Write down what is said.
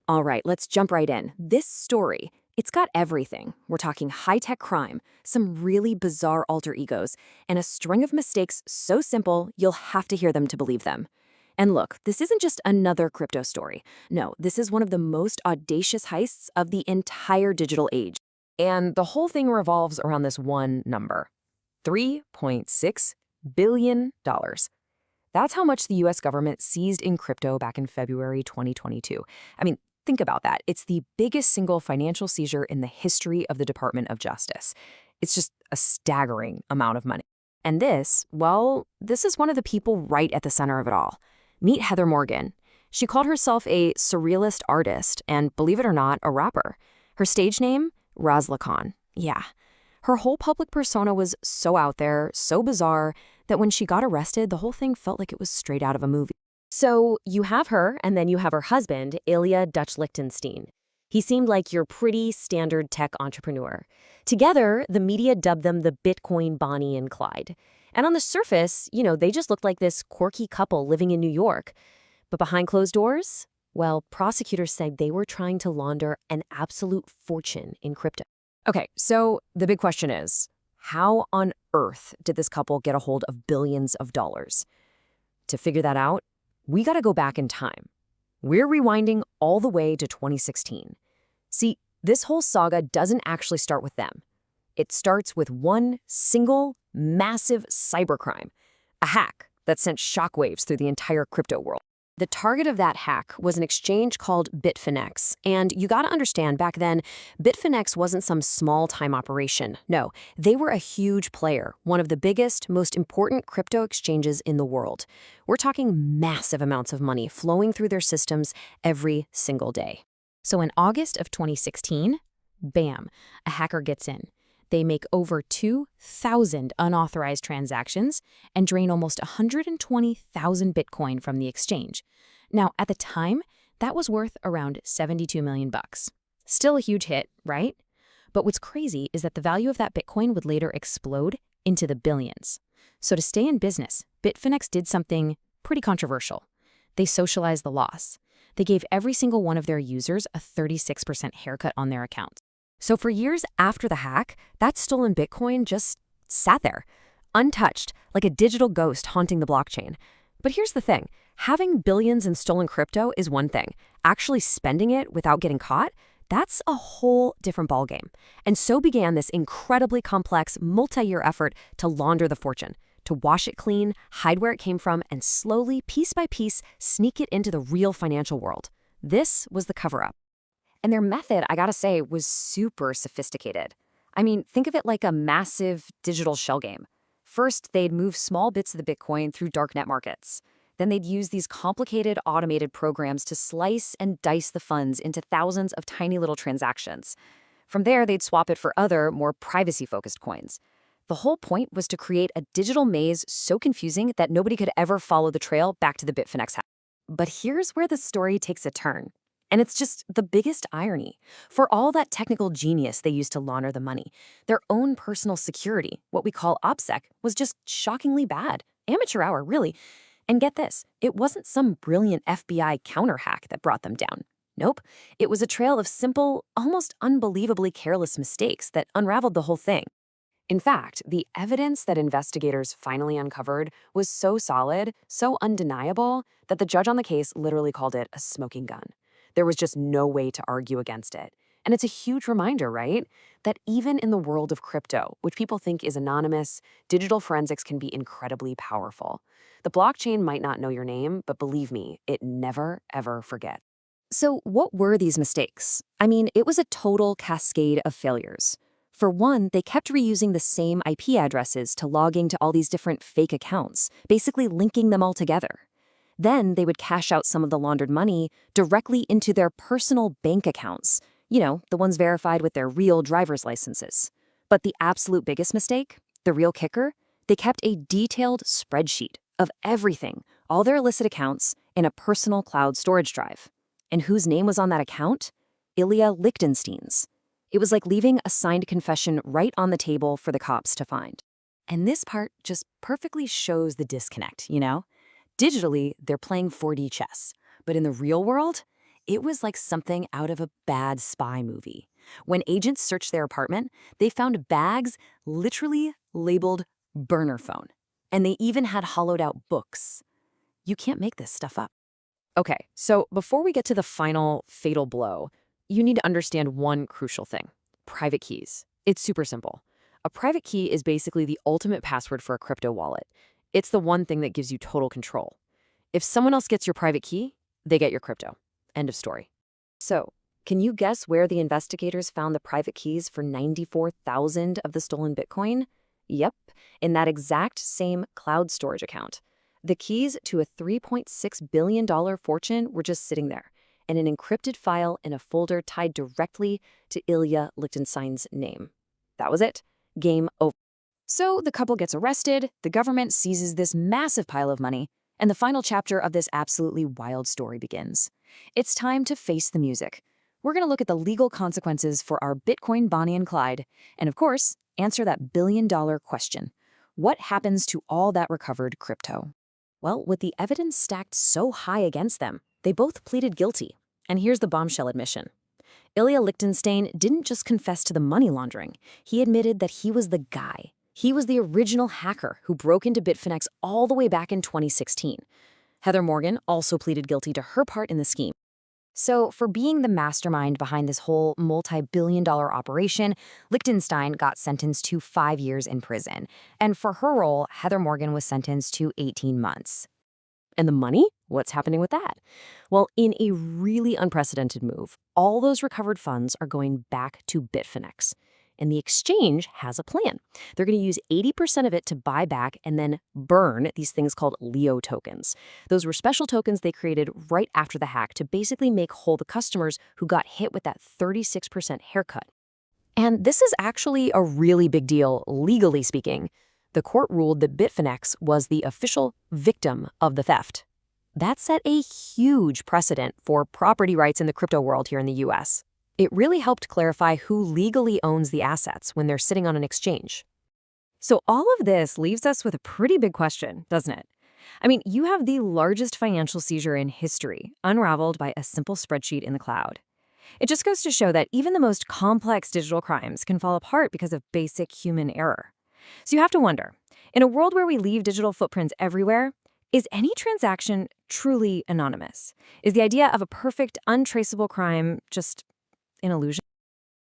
All right, let's jump right in. This story, it's got everything. We're talking high-tech crime, some really bizarre alter egos, and a string of mistakes so simple you'll have to hear them to believe them. And look, this isn't just another crypto story. No, this is one of the most audacious heists of the entire digital age. And the whole thing revolves around this one number, $3.6 billion. That's how much the US government seized in crypto back in February 2022. I mean, think about that. It's the biggest single financial seizure in the history of the Department of Justice. It's just a staggering amount of money. And this, well, this is one of the people right at the center of it all. Meet Heather Morgan. She called herself a surrealist artist and, believe it or not, a rapper. Her stage name? Razlakan. Yeah. Her whole public persona was so out there, so bizarre, that when she got arrested, the whole thing felt like it was straight out of a movie. So you have her, and then you have her husband, Ilya Lichtenstein. He seemed like your pretty standard tech entrepreneur. Together, the media dubbed them the Bitcoin Bonnie and Clyde. And on the surface, they just looked like this quirky couple living in New York. But behind closed doors, well, prosecutors said they were trying to launder an absolute fortune in crypto. Okay, so the big question is, how on earth did this couple get a hold of billions of dollars? To figure that out, we got to go back in time. We're rewinding all the way to 2016. See, this whole saga doesn't actually start with them. It starts with one single, massive cybercrime, a hack that sent shockwaves through the entire crypto world. The target of that hack was an exchange called Bitfinex, and you gotta understand, back then, Bitfinex wasn't some small-time operation. No, they were a huge player, one of the biggest, most important crypto exchanges in the world. We're talking massive amounts of money flowing through their systems every single day. So in August of 2016, bam, a hacker gets in. They make over 2,000 unauthorized transactions and drain almost 120,000 Bitcoin from the exchange. Now, at the time, that was worth around $72 million. Still a huge hit, right? But what's crazy is that the value of that Bitcoin would later explode into the billions. So to stay in business, Bitfinex did something pretty controversial. They socialized the loss. They gave every single one of their users a 36% haircut on their accounts. So for years after the hack, that stolen Bitcoin just sat there, untouched, like a digital ghost haunting the blockchain. But here's the thing. Having billions in stolen crypto is one thing. Actually spending it without getting caught, that's a whole different ballgame. And so began this incredibly complex, multi-year effort to launder the fortune, to wash it clean, hide where it came from, and slowly, piece by piece, sneak it into the real financial world. This was the cover-up. And their method, I gotta say, was super sophisticated. I mean, think of it like a massive digital shell game. First, they'd move small bits of the Bitcoin through darknet markets. Then they'd use these complicated automated programs to slice and dice the funds into thousands of tiny little transactions. From there, they'd swap it for other, more privacy-focused coins. The whole point was to create a digital maze so confusing that nobody could ever follow the trail back to the Bitfinex hack. But here's where the story takes a turn. And it's just the biggest irony. For all that technical genius they used to launder the money, their own personal security, what we call OPSEC, was just shockingly bad. Amateur hour, really. And get this, it wasn't some brilliant FBI counter hack that brought them down. Nope. It was a trail of simple, almost unbelievably careless mistakes that unraveled the whole thing. In fact, the evidence that investigators finally uncovered was so solid, so undeniable, that the judge on the case literally called it a smoking gun. There was just no way to argue against it. And it's a huge reminder, right? That even in the world of crypto, which people think is anonymous, digital forensics can be incredibly powerful. The blockchain might not know your name, but believe me, it never, ever forgets. So what were these mistakes? I mean, it was a total cascade of failures. For one, they kept reusing the same IP addresses to log into all these different fake accounts, basically linking them all together. Then they would cash out some of the laundered money directly into their personal bank accounts, the ones verified with their real driver's licenses. But the absolute biggest mistake, the real kicker, they kept a detailed spreadsheet of everything, all their illicit accounts, in a personal cloud storage drive. And whose name was on that account? Ilya Lichtenstein's. It was like leaving a signed confession right on the table for the cops to find. And this part just perfectly shows the disconnect, Digitally, they're playing 4D chess. But in the real world, It was like something out of a bad spy movie. When agents searched their apartment, they found bags literally labeled burner phone. And they even had hollowed out books. You can't make this stuff up. Okay, so before we get to the final fatal blow, you need to understand one crucial thing: private keys. It's super simple. A private key is basically the ultimate password for a crypto wallet. It's the one thing that gives you total control. If someone else gets your private key, they get your crypto. End of story. So, can you guess where the investigators found the private keys for 94,000 of the stolen Bitcoin? Yep, in that exact same cloud storage account. The keys to a $3.6 billion fortune were just sitting there, and an encrypted file in a folder tied directly to Ilya Lichtenstein's name. That was it. Game over. So the couple gets arrested, the government seizes this massive pile of money, and the final chapter of this absolutely wild story begins. It's time to face the music. We're going to look at the legal consequences for our Bitcoin Bonnie and Clyde, and of course, answer that billion-dollar question. What happens to all that recovered crypto? Well, with the evidence stacked so high against them, they both pleaded guilty. And here's the bombshell admission. Ilya Lichtenstein didn't just confess to the money laundering. He admitted that he was the guy. He was the original hacker who broke into Bitfinex all the way back in 2016. Heather Morgan also pleaded guilty to her part in the scheme. So, for being the mastermind behind this whole multi-billion-dollar operation, Lichtenstein got sentenced to 5 years in prison. And for her role, Heather Morgan was sentenced to 18 months. And the money? What's happening with that? Well, in a really unprecedented move, all those recovered funds are going back to Bitfinex. And the exchange has a plan. They're going to use 80% of it to buy back and then burn these things called Leo tokens. Those were special tokens they created right after the hack to basically make whole the customers who got hit with that 36% haircut. And this is actually a really big deal, legally speaking. The court ruled that Bitfinex was the official victim of the theft. That set a huge precedent for property rights in the crypto world here in the US. It really helped clarify who legally owns the assets when they're sitting on an exchange. So all of this leaves us with a pretty big question, doesn't it? I mean, you have the largest financial seizure in history, unraveled by a simple spreadsheet in the cloud. It just goes to show that even the most complex digital crimes can fall apart because of basic human error. So you have to wonder, in a world where we leave digital footprints everywhere, is any transaction truly anonymous? Is the idea of a perfect, untraceable crime just an illusion?